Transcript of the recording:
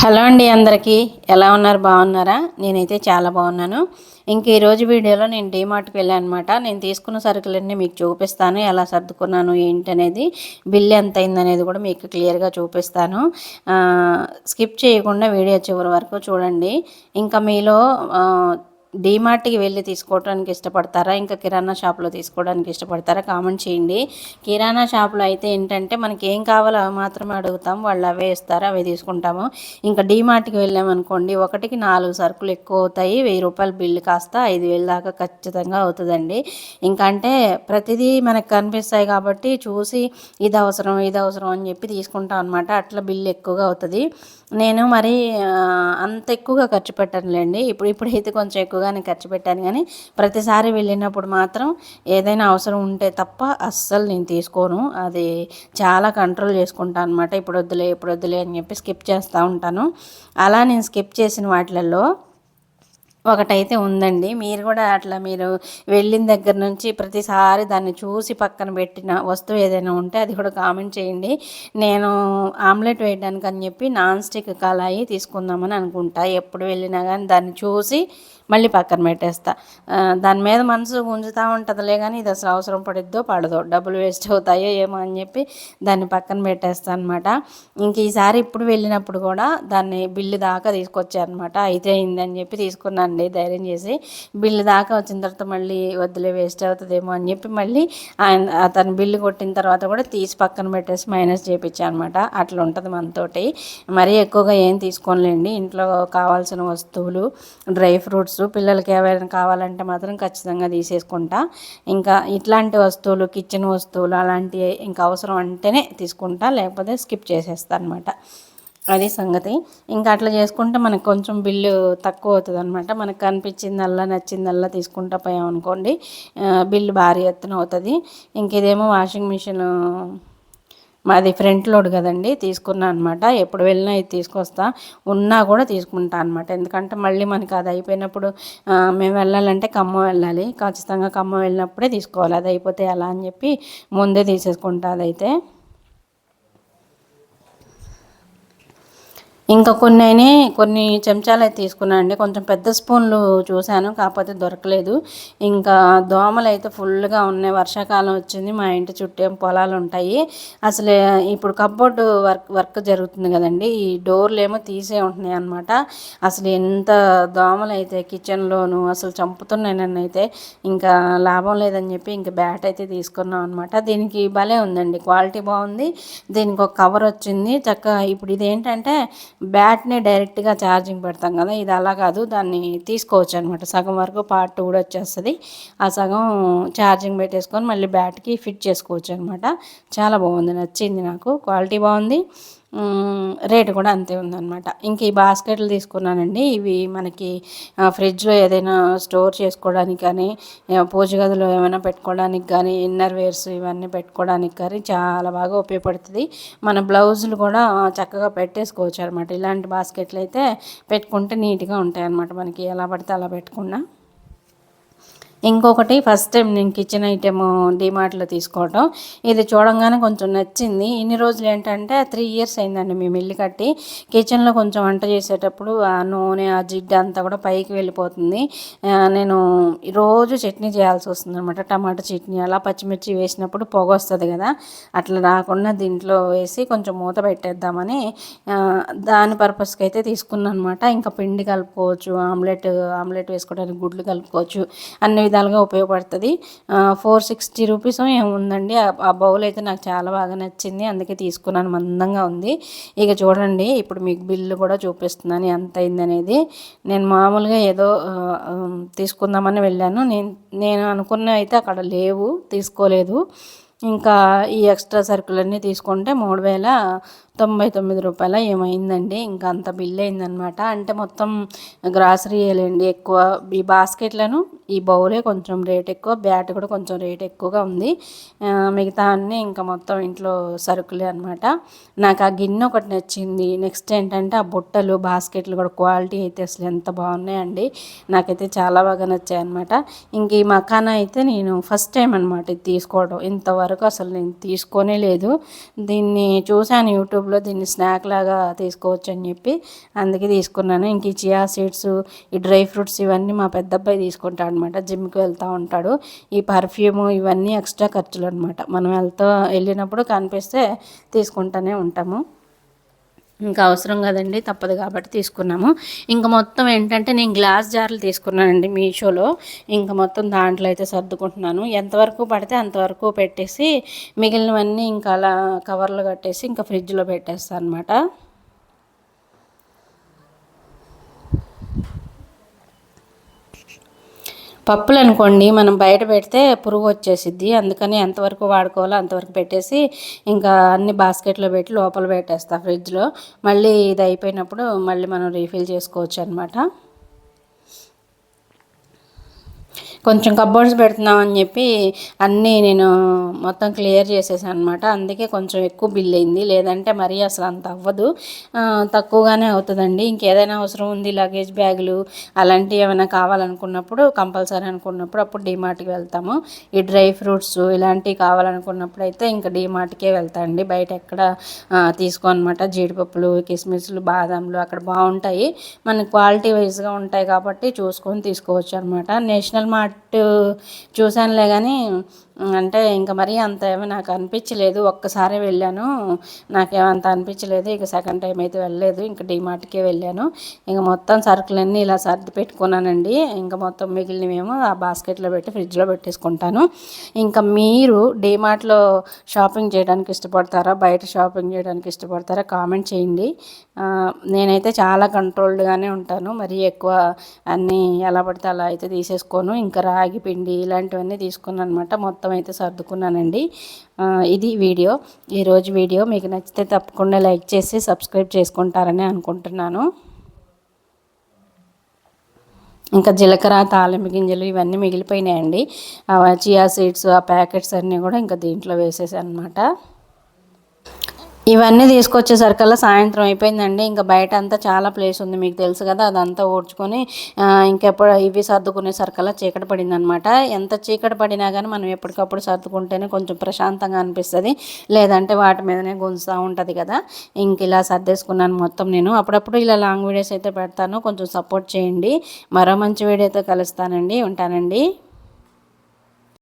Hello అండి, అందరికీ ఎలా ఉన్నారు? బాగున్నారా? నేనైతే చాలా బాగున్నాను. ఇంక ఈరోజు వీడియోలో నేను డీమార్ట్కి వెళ్ళాను అనమాట. నేను తీసుకున్న సరుకులన్నీ మీకు చూపిస్తాను, ఎలా సర్దుకున్నాను ఏంటనేది, బిల్ ఎంత అయిందనేది కూడా మీకు క్లియర్గా చూపిస్తాను. స్కిప్ చేయకుండా వీడియో చివరి వరకు చూడండి. ఇంకా మీలో డీమార్ట్కి వెళ్ళి తీసుకోవడానికి ఇష్టపడతారా, ఇంకా కిరాణా షాప్లో తీసుకోవడానికి ఇష్టపడతారా? కామెంట్ చేయండి. కిరాణా షాప్లో అయితే ఏంటంటే మనకి ఏం కావాలో అవి మాత్రమే అడుగుతాం, వాళ్ళు అవే ఇస్తారు, అవే తీసుకుంటాము. ఇంకా డీమార్ట్కి వెళ్ళామనుకోండి, ఒకటికి 4 సరుకులు ఎక్కువ అవుతాయి. 1000 రూపాయల బిల్లు కాస్త 5000 దాకా ఖచ్చితంగా అవుతుందండి. ఇంకా అంటే ప్రతిదీ మనకు కనిపిస్తాయి కాబట్టి చూసి ఇది అవసరం ఇది అవసరం అని చెప్పి తీసుకుంటాం అనమాట. అట్లా బిల్లు ఎక్కువగా అవుతుంది. నేను మరి అంత ఎక్కువగా ఖర్చు పెట్టనులేండి. ఇప్పుడైతే కొంచెం ఎక్కువగానే ఖర్చు పెట్టాను, కానీ ప్రతిసారి వెళ్ళినప్పుడు మాత్రం ఏదైనా అవసరం ఉంటే తప్ప అస్సలు నేను తీసుకోను. అది చాలా కంట్రోల్ చేసుకుంటాను అనమాట. ఇప్పుడు వద్దులే అని చెప్పి స్కిప్ చేస్తూ ఉంటాను. అలా నేను స్కిప్ చేసిన వాటిలలో ఒకటైతే ఉందండి. మీరు కూడా అట్లా మీరు వెళ్ళిన దగ్గర నుంచి ప్రతిసారి దాన్ని చూసి పక్కన పెట్టిన వస్తువు ఏదైనా ఉంటే అది కూడా కామెంట్ చేయండి. నేను ఆమ్లెట్ వేయడానికి అని చెప్పి నాన్ స్టిక్ కళాయి తీసుకుందామని అనుకుంటా. ఎప్పుడు వెళ్ళినా కానీ దాన్ని చూసి మళ్ళీ పక్కన పెట్టేస్తా. దాని మీద మనసు గుంజుతూ ఉంటుందిలే, కానీ ఇది అసలు అవసరం పడిద్దో పడదో, డబ్బులు వేస్ట్ అవుతాయో ఏమో అని చెప్పి దాన్ని పక్కన పెట్టేస్తాను అనమాట. ఇంక ఈసారి ఇప్పుడు వెళ్ళినప్పుడు కూడా దాన్ని బిల్లు దాకా తీసుకొచ్చారనమాట. అయితే అయిందని చెప్పి తీసుకున్నాను ధైర్యం చేసి. బిల్లు దాకా వచ్చిన తర్వాత మళ్ళీ వద్దులే వేస్ట్ అవుతుందేమో అని చెప్పి మళ్ళీ అతను బిల్లు కొట్టిన తర్వాత కూడా తీసి పక్కన పెట్టేసి మైనస్ చేయించాను అనమాట. అట్లా ఉంటుంది మనతోటి. మరీ ఎక్కువగా ఏం తీసుకోలేండి. ఇంట్లో కావాల్సిన వస్తువులు, డ్రై ఫ్రూట్స్, పిల్లలకి ఏవైనా కావాలంటే మాత్రం ఖచ్చితంగా తీసేసుకుంటా. ఇంకా ఇట్లాంటి వస్తువులు, కిచెన్ వస్తువులు అలాంటివి ఇంకా అవసరం అంటేనే తీసుకుంటా, లేకపోతే స్కిప్ చేసేస్తాను అనమాట. అది సంగతి. ఇంకా అట్లా చేసుకుంటే మనకు కొంచెం బిల్లు తక్కువ అవుతుంది అనమాట. మనకు కనిపించిందల్లా నచ్చిందల్లా తీసుకుంటా పోయామనుకోండి, బిల్లు భారీ ఎత్తున అవుతుంది. ఇంక ఇదేమో వాషింగ్ మిషన్, మాది ఫ్రంట్ లోడ్ కదండి, తీసుకున్నాను అనమాట. ఎప్పుడు వెళ్ళినా ఇది తీసుకొస్తా, ఉన్నా కూడా తీసుకుంటా అనమాట. ఎందుకంటే మళ్ళీ మనకి అది అయిపోయినప్పుడు మేము వెళ్ళాలంటే ఖమ్మం వెళ్ళాలి, ఖచ్చితంగా ఖమ్మం వెళ్ళినప్పుడే తీసుకోవాలి. అది అయిపోతే ఎలా అని చెప్పి ముందే తీసేసుకుంటా. అదైతే ఇంకా కొన్ని చెంచాలు అయితే తీసుకున్నాను అండి. కొంచెం పెద్ద స్పూన్లు చూశాను, కాకపోతే దొరకలేదు. ఇంకా దోమలు అయితే ఫుల్గా ఉన్నాయి. వర్షాకాలం వచ్చింది, మా ఇంటి చుట్టూ పొలాలు ఉంటాయి. అసలు ఇప్పుడు కబోర్డ్ వర్క్ జరుగుతుంది కదండి, ఈ డోర్లు ఏమో తీసే ఉంటున్నాయి అనమాట. అసలు ఎంత దోమలు అయితే కిచెన్లోను అసలు చంపుతున్నాయి నన్ను అయితే. ఇంకా లాభం లేదని చెప్పి ఇంకా బ్యాట్ అయితే తీసుకున్నాం అనమాట. దీనికి భలే ఉందండి, క్వాలిటీ బాగుంది. దీనికి ఒక కవర్ వచ్చింది చక్కగా. ఇప్పుడు ఇదేంటంటే బ్యాట్ని డైరెక్ట్గా ఛార్జింగ్ పెడతాం కదా, ఇది అలా కాదు, దాన్ని తీసుకోవచ్చు అనమాట. సగం వరకు పార్ట్ కూడా వచ్చేస్తుంది. ఆ సగం ఛార్జింగ్ పెట్టేసుకొని మళ్ళీ బ్యాట్కి ఫిట్ చేసుకోవచ్చు అనమాట. చాలా బాగుంది, నచ్చింది నాకు. క్వాలిటీ బాగుంది, రేటు కూడా అంతే ఉందన్నమాట. ఇంక ఈ బాస్కెట్లు తీసుకున్నానండి. ఇవి మనకి ఫ్రిడ్జ్లో ఏదైనా స్టోర్ చేసుకోవడానికి కానీ, పూజ గదిలో ఏమైనా పెట్టుకోవడానికి కానీ, ఇన్నర్ వేర్స్ ఇవన్నీ పెట్టుకోవడానికి కానీ చాలా బాగా ఉపయోగపడుతుంది. మన బ్లౌజులు కూడా చక్కగా పెట్టేసుకోవచ్చు అనమాట. ఇలాంటి బాస్కెట్లు అయితే పెట్టుకుంటే నీట్గా ఉంటాయి అన్నమాట, మనకి ఎలా పడితే అలా పెట్టుకున్నా. ఇంకొకటి, ఫస్ట్ టైం నేను కిచెన్ ఐటెం డీమార్ట్లో తీసుకోవటం. ఇది చూడంగానే కొంచెం నచ్చింది. ఇన్ని రోజులు ఏంటంటే 3 ఇయర్స్ అయిందండి మేము ఇల్లు కట్టి. కిచెన్లో కొంచెం వంట చేసేటప్పుడు ఆ నూనె, ఆ జిడ్డు అంతా కూడా పైకి వెళ్ళిపోతుంది. నేను రోజు చట్నీ చేయాల్సి వస్తుంది అనమాట. టమాటా చట్నీ అలా పచ్చిమిర్చి వేసినప్పుడు పొగ వస్తుంది కదా, అట్లా రాకుండా దీంట్లో వేసి కొంచెం మూత పెట్టేద్దామని దాని పర్పస్కి అయితే తీసుకున్నాను అనమాట. ఇంకా పిండి కలుపుకోవచ్చు, ఆమ్లెట్ వేసుకోవడానికి గుడ్లు కలుపుకోవచ్చు, అన్ని విధాలుగా ఉపయోగపడుతుంది. 460 రూపీస్ ఏముందండి. ఆ బౌల్ అయితే నాకు చాలా బాగా నచ్చింది, అందుకే తీసుకున్నాను. మందంగా ఉంది. ఇక చూడండి, ఇప్పుడు మీకు బిల్లు కూడా చూపిస్తున్నాను ఎంత అయిందనేది. నేను మామూలుగా ఏదో తీసుకుందామని వెళ్ళాను. నేను అనుకున్న అయితే అక్కడ లేవు, తీసుకోలేదు. ఇంకా ఈ ఎక్స్ట్రా సరుకులన్నీ తీసుకుంటే 3099 రూపాయల ఏమైందండి. ఇంకా అంత బిల్ అయిందనమాట. అంటే మొత్తం గ్రాసరీ వేయాలండి ఎక్కువ. ఈ బాస్కెట్లను, ఈ బౌలే కొంచెం రేట్ ఎక్కువ, బ్యాట్ కూడా కొంచెం రేట్ ఎక్కువగా ఉంది. మిగతా అన్నీ ఇంకా మొత్తం ఇంట్లో సరుకులే అనమాట. నాకు ఆ గిన్నె ఒకటి నచ్చింది. నెక్స్ట్ ఏంటంటే ఆ బుట్టలు, బాస్కెట్లు కూడా క్వాలిటీ అయితే అసలు ఎంత బాగున్నాయండి. నాకైతే చాలా బాగా నచ్చాయి అనమాట. ఇంక ఈ మకానా అయితే నేను ఫస్ట్ టైం అనమాట ఇది తీసుకోవడం. ఇంతవరకు అసలు నేను తీసుకోనే లేదు. దీన్ని చూశాను యూట్యూబ్ యూట్యూబ్లో దీన్ని స్నాక్ లాగా తీసుకోవచ్చు అని చెప్పి అందుకే తీసుకున్నాను. ఇంక ఈ చియా సీడ్స్, ఈ డ్రై ఫ్రూట్స్ ఇవన్నీ మా పెద్ద అబ్బాయి తీసుకుంటాడు అనమాట. జిమ్కి వెళ్తూ ఉంటాడు. ఈ పర్ఫ్యూము ఇవన్నీ ఎక్స్ట్రా ఖర్చులు అనమాట. మనం వెళ్ళినప్పుడు కనిపిస్తే తీసుకుంటూనే ఉంటాము. ఇంకా అవసరం కదండి, తప్పదు కాబట్టి తీసుకున్నాము. ఇంకా మొత్తం ఏంటంటే నేను గ్లాస్ జార్లు తీసుకున్నానండి మీషోలో. ఇంకా మొత్తం దాంట్లో అయితే సర్దుకుంటున్నాను. ఎంతవరకు పడితే అంతవరకు పెట్టేసి మిగిలినవన్నీ ఇంకా అలా కవర్లు కట్టేసి ఇంకా ఫ్రిడ్జ్లో పెట్టేస్తాను అనమాట. పప్పులు అనుకోండి మనం బయట పెడితే పురుగు వచ్చేసిద్ది. అందుకని ఎంతవరకు వాడుకోవాలో అంతవరకు పెట్టేసి ఇంకా అన్ని బాస్కెట్లో పెట్టి లోపల పెట్టేస్తా ఫ్రిడ్జ్లో. మళ్ళీ ఇది అయిపోయినప్పుడు మళ్ళీ మనం రీఫిల్ చేసుకోవచ్చు అనమాట. కొంచెం కబోర్డ్స్ పెడుతున్నామని చెప్పి అన్నీ నేను మొత్తం క్లియర్ చేసేసాను అనమాట. అందుకే కొంచెం ఎక్కువ బిల్ అయింది. లేదంటే మరీ అసలు అంత అవ్వదు, తక్కువగానే అవుతుందండి. ఇంకేదైనా అవసరం ఉంది, లగేజ్ బ్యాగులు అలాంటివి ఏమైనా కావాలనుకున్నప్పుడు కంపల్సరీ అనుకున్నప్పుడు అప్పుడు డీమార్ట్కి వెళ్తాము. ఈ డ్రై ఫ్రూట్స్ ఇలాంటివి కావాలనుకున్నప్పుడు అయితే ఇంకా డీమార్ట్కే వెళ్తాండి. బయట ఎక్కడ తీసుకోనమాట. జీడిపప్పులు, కిస్మిస్లు, బాదాంలు అక్కడ బాగుంటాయి. మన క్వాలిటీ వైజ్గా ఉంటాయి కాబట్టి చూసుకొని తీసుకోవచ్చు అనమాట. నేషనల్ మార్ట్ చూశానులే కానీ అంటే ఇంకా మరీ అంత ఏమీ నాకు అనిపించలేదు. ఒక్కసారి వెళ్ళాను, నాకేమంత అనిపించలేదు. ఇక సెకండ్ టైం అయితే వెళ్ళలేదు. ఇంకా డీమార్ట్కే వెళ్ళాను. ఇంకా మొత్తం సరుకులన్నీ ఇలా సర్ది పెట్టుకున్నానండి. ఇంకా మొత్తం మిగిలినవేమో ఆ బాస్కెట్లో పెట్టి ఫ్రిడ్జ్లో పెట్టేసుకుంటాను. ఇంకా మీరు డీమార్ట్లో షాపింగ్ చేయడానికి ఇష్టపడతారా, బయట షాపింగ్ చేయడానికి ఇష్టపడతారా కామెంట్ చేయండి. నేనైతే చాలా కంట్రోల్డ్గానే ఉంటాను. మరీ ఎక్కువ అన్నీ ఎలా పడితే అలా అయితే తీసేసుకోను. ఇంకా రాగి పిండి ఇలాంటివన్నీ తీసుకున్నాను అనమాట. మొత్తం అయితే సర్దుకున్నానండి. ఇది వీడియో, ఈరోజు వీడియో మీకు నచ్చితే తప్పకుండా లైక్ చేసి సబ్స్క్రైబ్ చేసుకుంటారని అనుకుంటున్నాను. ఇంకా జీలకర్ర, తాలింపు గింజలు ఇవన్నీ మిగిలిపోయినాయండి. చియా సీడ్స్ ఆ ప్యాకెట్స్ అన్నీ కూడా ఇంకా దీంట్లో వేసేసాను అనమాట. ఇవన్నీ తీసుకొచ్చేసరికల్లా సాయంత్రం అయిపోయిందండి. ఇంకా బయట అంతా చాలా ప్లేస్ ఉంది, మీకు తెలుసు కదా. అదంతా ఊడ్చుకొని ఇంకెప్పుడు ఇవి సర్దుకునేసరికల్లా చీకటి పడింది అనమాట. ఎంత చీకటి పడినా కానీ మనం ఎప్పటికప్పుడు సర్దుకుంటేనే కొంచెం ప్రశాంతంగా అనిపిస్తుంది. లేదంటే వాటి మీదనే గుంజుతూ ఉంటుంది కదా. ఇంక ఇలా సర్దేసుకున్నాను మొత్తం. నేను అప్పుడప్పుడు ఇలా లాంగ్ వీడియోస్ అయితే పెడతాను, కొంచెం సపోర్ట్ చేయండి. మరో మంచి వీడియోతో కలుస్తానండి. ఉంటానండి.